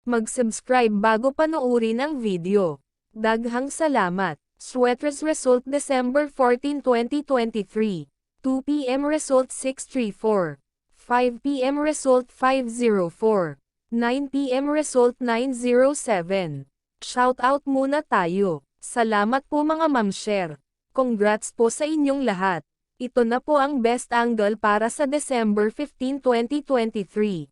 Mag-subscribe bago panoorin ang video. Daghang salamat. Sweaters result December 14, 2023. 2 p.m. result 634. 5 p.m. result 504. 9 p.m. result 907. Shoutout muna tayo. Salamat po mga ma'am-share. Congrats po sa inyong lahat. Ito na po ang best angle para sa December 15, 2023.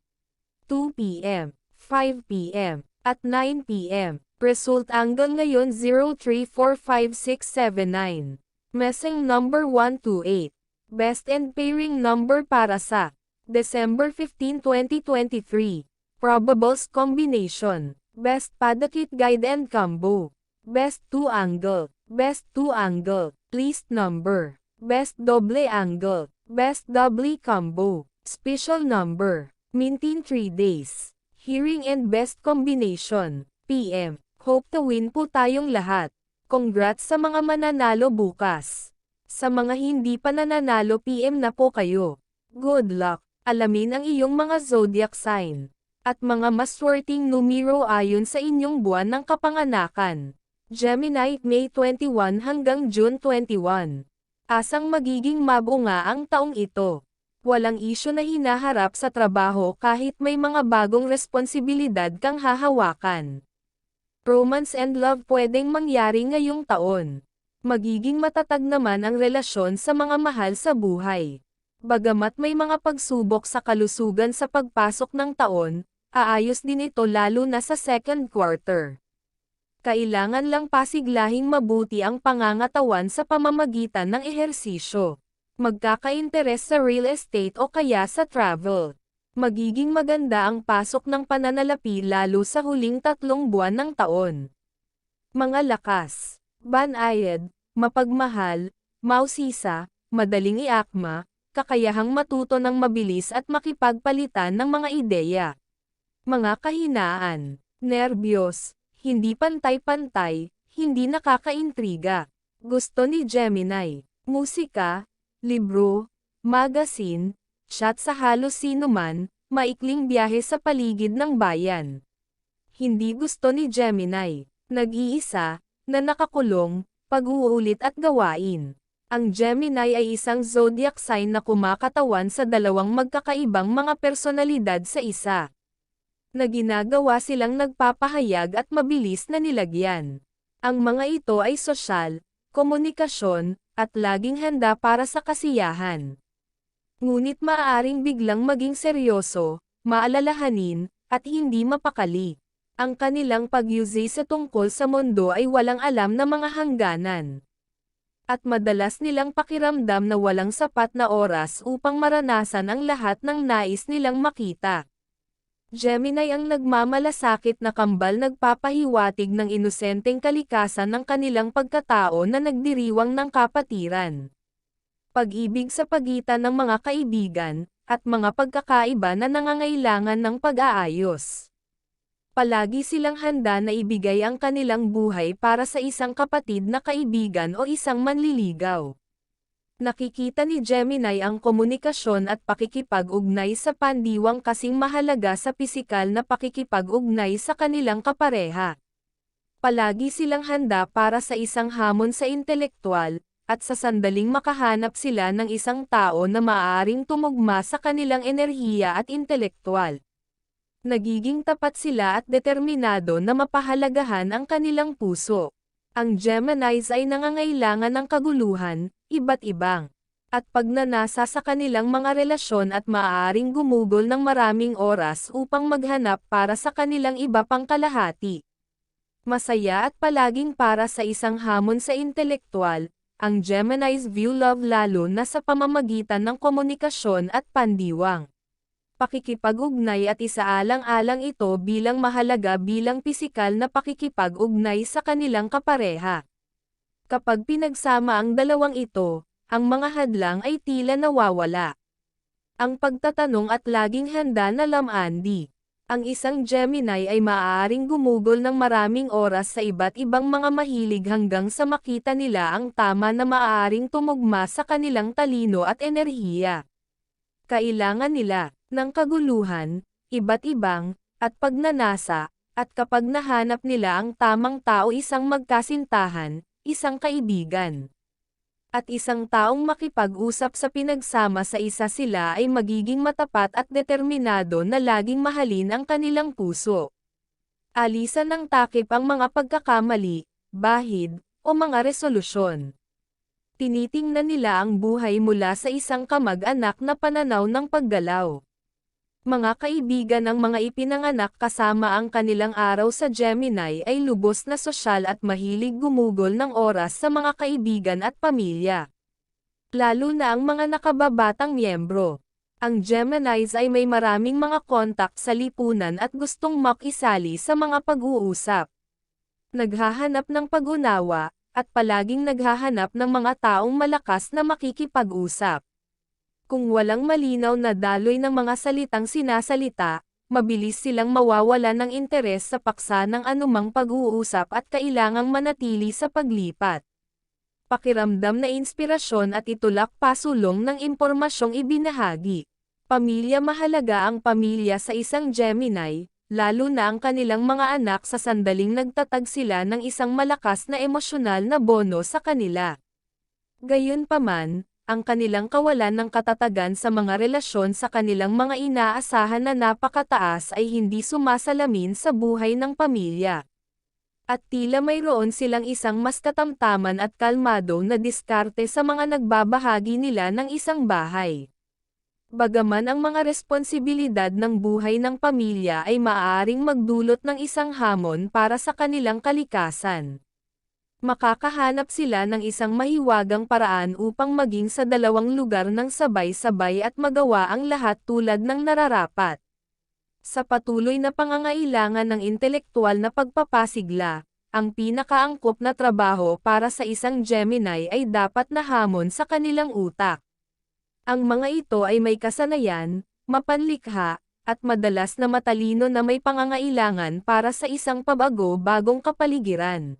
2 p.m., 5 p.m., at 9 p.m. Result angle ngayon 034569. Messing number 128. Best and pairing number para sa December 15, 2023. Probables combination. Best Padakit Guide and Combo. Best 2 angle. Best 2 angle. Least number. Best double angle. Best double combo. Special number. Mintin 3 days. Hearing and best combination. PM. Hope to win po tayong lahat. Congrats sa mga mananalo bukas. Sa mga hindi pa nananalo PM na po kayo. Good luck. Alamin ang iyong mga zodiac sign. At mga maswerteng numero ayon sa inyong buwan ng kapanganakan. Gemini, May 21 hanggang June 21. Asang magiging mabunga ang taong ito. Walang isyu na hinaharap sa trabaho kahit may mga bagong responsibilidad kang hahawakan. Romance and love pwedeng mangyari ngayong taon. Magiging matatag naman ang relasyon sa mga mahal sa buhay. Bagamat may mga pagsubok sa kalusugan sa pagpasok ng taon, aayos din ito lalo na sa second quarter. Kailangan lang pasiglahing mabuti ang pangangatawan sa pamamagitan ng ehersisyo. Magkaka-interes sa real estate o kaya sa travel. Magiging maganda ang pasok ng pananalapi lalo sa huling 3 buwan ng taon. Mga lakas. Banayad, mapagmahal, mausisa, madaling iakma, kakayahang matuto ng mabilis at makipagpalitan ng mga ideya. Mga kahinaan. Nerbiyos. Hindi pantay-pantay, hindi nakakaintriga. Gusto ni Gemini. Musika, libro, magazine, chat sa halos sino man, maikling biyahe sa paligid ng bayan. Hindi gusto ni Gemini. Nag-iisa, na nakakulong, pag-uulit at gawain. Ang Gemini ay isang zodiac sign na kumakatawan sa dalawang magkakaibang mga personalidad sa isa. Na ginagawa silang nagpapahayag at mabilis na nilagyan. Ang mga ito ay sosyal, komunikasyon, at laging handa para sa kasiyahan. Ngunit maaaring biglang maging seryoso, maalalahanin, at hindi mapakali. Ang kanilang pag-use sa tungkol sa mundo ay walang alam na mga hangganan. At madalas nilang pakiramdam na walang sapat na oras upang maranasan ang lahat ng nais nilang makita. Gemini ang nagmamalasakit na kambal nagpapahiwatig ng inosenteng kalikasan ng kanilang pagkatao na nagdiriwang ng kapatiran. Pag-ibig sa pagitan ng mga kaibigan, at mga pagkakaiba na nangangailangan ng pag-aayos. Palagi silang handa na ibigay ang kanilang buhay para sa isang kapatid na kaibigan o isang manliligaw. Nakikita ni Gemini ang komunikasyon at pakikipag-ugnay sa pandiwang kasing mahalaga sa pisikal na pakikipag-ugnay sa kanilang kapareha. Palagi silang handa para sa isang hamon sa intelektual, at sa sandaling makahanap sila ng isang tao na maaaring tumugma sa kanilang enerhiya at intelektual. Nagiging tapat sila at determinado na mapahalagahan ang kanilang puso. Ang Geminis ay nangangailangan ng kaguluhan, iba't ibang, at pagnanasa sa kanilang mga relasyon at maaaring gumugol ng maraming oras upang maghanap para sa kanilang iba pang kalahati. Masaya at palaging para sa isang hamon sa intelektual, ang Gemini's view love lalo na sa pamamagitan ng komunikasyon at pandiwang. Pakikipag-ugnay at isaalang-alang ito bilang mahalaga bilang pisikal na pakikipag-ugnay sa kanilang kapareha. Kapag pinagsama ang dalawang ito, ang mga hadlang ay tila nawawala. Ang pagtatanong at laging handa na lamandi. Ang isang Gemini ay maaaring gumugol ng maraming oras sa iba't ibang mga mahilig hanggang sa makita nila ang tama na maaaring tumugma sa kanilang talino at enerhiya. Kailangan nila ng kaguluhan, iba't ibang, at pagnanasa, at kapag nahanap nila ang tamang tao, isang magkasintahan, isang kaibigan, at isang taong makipag-usap sa pinagsama sa isa, sila ay magiging matapat at determinado na laging mahalin ang kanilang puso. Alisan ng takip ang mga pagkakamali, bahid, o mga resolusyon. Tinitingnan nila ang buhay mula sa isang kamag-anak na pananaw ng paggalaw. Mga kaibigan, ang mga ipinanganak kasama ang kanilang araw sa Gemini ay lubos na sosyal at mahilig gumugol ng oras sa mga kaibigan at pamilya. Lalo na ang mga nakababatang miyembro. Ang Geminis ay may maraming mga kontak sa lipunan at gustong makisali sa mga pag-uusap. Naghahanap ng pag-unawa, at palaging naghahanap ng mga taong malakas na makikipag-usap. Kung walang malinaw na daloy ng mga salitang sinasalita, mabilis silang mawawala ng interes sa paksa ng anumang pag-uusap at kailangang manatili sa paglipat. Pakiramdam na inspirasyon at itulak pasulong ng impormasyong ibinahagi. Pamilya, mahalaga ang pamilya sa isang Gemini, lalo na ang kanilang mga anak, sa sandaling nagtatag sila ng isang malakas na emosyonal na bono sa kanila. Gayunpaman, ang kanilang kawalan ng katatagan sa mga relasyon sa kanilang mga inaasahan na napakataas ay hindi sumasalamin sa buhay ng pamilya. At tila mayroon silang isang mas katamtaman at kalmado na diskarte sa mga nagbabahagi nila ng isang bahay. Bagaman ang mga responsibilidad ng buhay ng pamilya ay maaaring magdulot ng isang hamon para sa kanilang kalikasan, makakahanap sila ng isang mahiwagang paraan upang maging sa dalawang lugar ng sabay-sabay at magawa ang lahat tulad ng nararapat. Sa patuloy na pangangailangan ng intelektual na pagpapasigla, ang pinakaangkop na trabaho para sa isang Gemini ay dapat na hamon sa kanilang utak. Ang mga ito ay may kasanayan, mapanlikha, at madalas na matalino na may pangangailangan para sa isang pabago-bagong kapaligiran.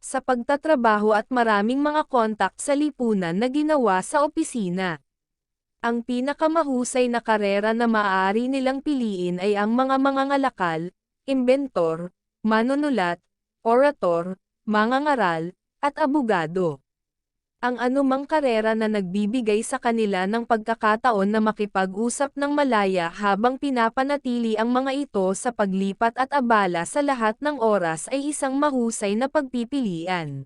Sa pagtatrabaho at maraming mga kontak sa lipunan na ginawa sa opisina. Ang pinakamahusay na karera na maaari nilang piliin ay ang mga mangangalakal, imbentor, manunulat, orator, mangangaral, at abogado. Ang anumang karera na nagbibigay sa kanila ng pagkakataon na makipag-usap ng malaya habang pinapanatili ang mga ito sa paglipat at abala sa lahat ng oras ay isang mahusay na pagpipilian.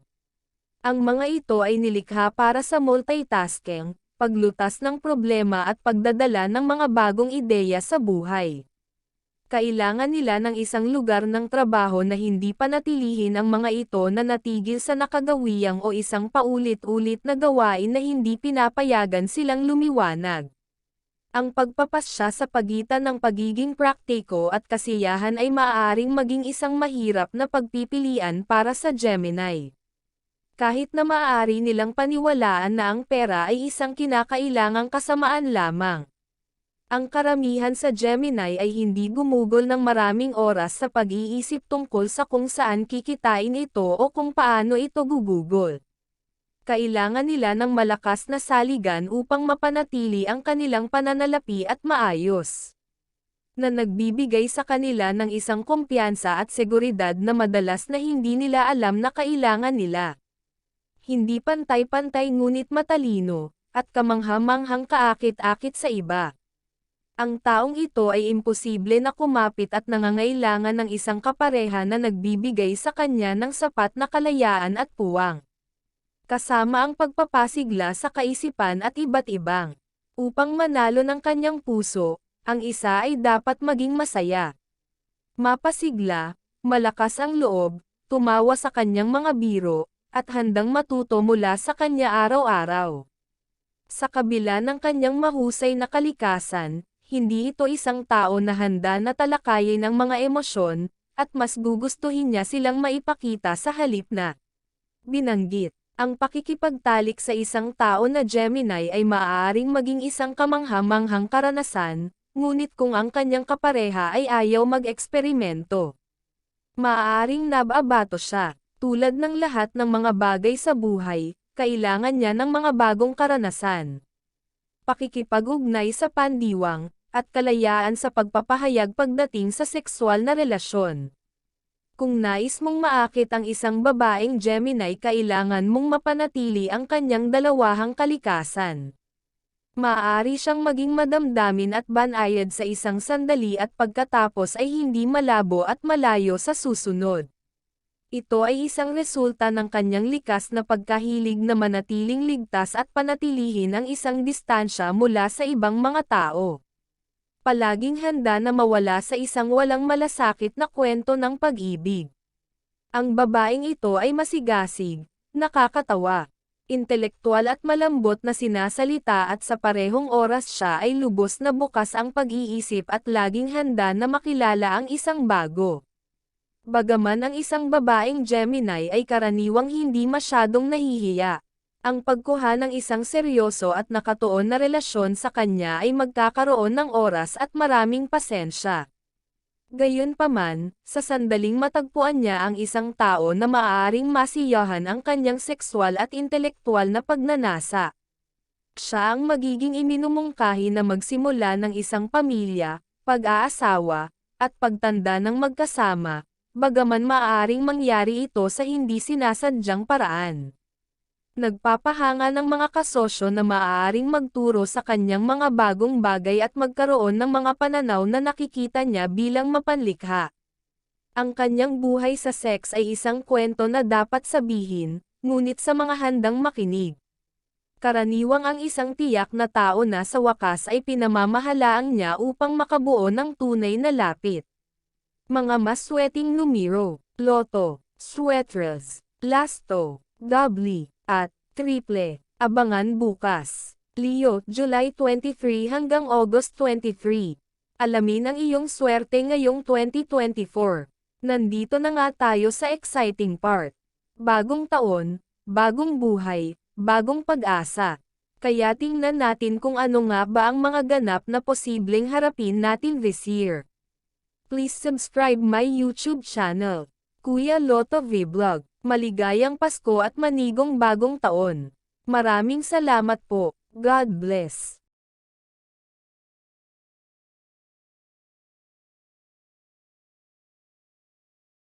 Ang mga ito ay nilikha para sa multitasking, paglutas ng problema at pagdadala ng mga bagong ideya sa buhay. Kailangan nila ng isang lugar ng trabaho na hindi panatilihin ang mga ito na natigil sa nakagawiyang o isang paulit-ulit na gawain na hindi pinapayagan silang lumiwanag. Ang pagpapasya sa pagitan ng pagiging praktiko at kasiyahan ay maaaring maging isang mahirap na pagpipilian para sa Gemini. Kahit na maaari nilang paniwalaan na ang pera ay isang kinakailangang kasamaan lamang. Ang karamihan sa Gemini ay hindi gumugol ng maraming oras sa pag-iisip tungkol sa kung saan kikitain ito o kung paano ito gugugol. Kailangan nila ng malakas na saligan upang mapanatili ang kanilang pananalapi at maayos, na nagbibigay sa kanila ng isang kumpiyansa at seguridad na madalas na hindi nila alam na kailangan nila. Hindi pantay-pantay ngunit matalino, at kamangha-manghang kaakit-akit sa iba. Ang taong ito ay imposible na kumapit at nangangailangan ng isang kapareha na nagbibigay sa kanya ng sapat na kalayaan at puwang, kasama ang pagpapasigla sa kaisipan at iba't ibang. Upang manalo ng kanyang puso, ang isa ay dapat maging masaya, mapasigla, malakas ang loob, tumawa sa kanyang mga biro, at handang matuto mula sa kanya araw-araw. Sa kabila ng kanyang mahusay na kalikasan, hindi ito isang tao na handa na talakayin ang mga emosyon, at mas gugustuhin niya silang maipakita sa halip na binanggit. Ang pakikipagtalik sa isang tao na Gemini ay maaaring maging isang kamangha-manghang karanasan, ngunit kung ang kanyang kapareha ay ayaw mag-eksperimento, maaaring nababato siya. Tulad ng lahat ng mga bagay sa buhay, kailangan niya ng mga bagong karanasan, pakikipag-ugnay sa pandiwang, at kalayaan sa pagpapahayag pagdating sa sexual na relasyon. Kung nais mong maakit ang isang babaeng Gemini, kailangan mong mapanatili ang kanyang dalawahang kalikasan. Maaari siyang maging madamdamin at banayad sa isang sandali at pagkatapos ay hindi malabo at malayo sa susunod. Ito ay isang resulta ng kanyang likas na pagkahilig na manatiling ligtas at panatilihin ang isang distansya mula sa ibang mga tao. Palaging handa na mawala sa isang walang malasakit na kwento ng pag-ibig. Ang babaeng ito ay masigasig, nakakatawa, intelektual at malambot na sinasalita at sa parehong oras siya ay lubos na bukas ang pag-iisip at laging handa na makilala ang isang bago. Bagaman ang isang babaeng Gemini ay karaniwang hindi masyadong nahihiya, ang pagkuha ng isang seryoso at nakatuon na relasyon sa kanya ay magkakaroon ng oras at maraming pasensya. Gayunpaman, sa sandaling matagpuan niya ang isang tao na maaaring masiyahan ang kanyang sexual at intelektual na pagnanasa. Siya ang magiging iminumungkahi na magsimula ng isang pamilya, pag-aasawa, at pagtanda ng magkasama, bagaman maaaring mangyari ito sa hindi sinasadyang paraan. Nagpapahanga ng mga kasosyo na maaaring magturo sa kanyang mga bagong bagay at magkaroon ng mga pananaw na nakikita niya bilang mapanlikha. Ang kanyang buhay sa sex ay isang kwento na dapat sabihin, ngunit sa mga handang makinig. Karaniwang ang isang tiyak na tao na sa wakas ay pinamamahalaang niya upang makabuo ng tunay na lapit. Mga masweting numero, Loto, Sweatres, Lasto, Doubly, at Triple. Abangan bukas. Leo, July 23 hanggang August 23. Alamin ang iyong swerte ngayong 2024. Nandito na nga tayo sa exciting part. Bagong taon, bagong buhay, bagong pag-asa. Kaya tingnan natin kung ano nga ba ang mga ganap na posibleng harapin natin this year. Please subscribe my YouTube channel, Kuya Lotto Vlog. Maligayang Pasko at manigong bagong taon. Maraming salamat po. God bless.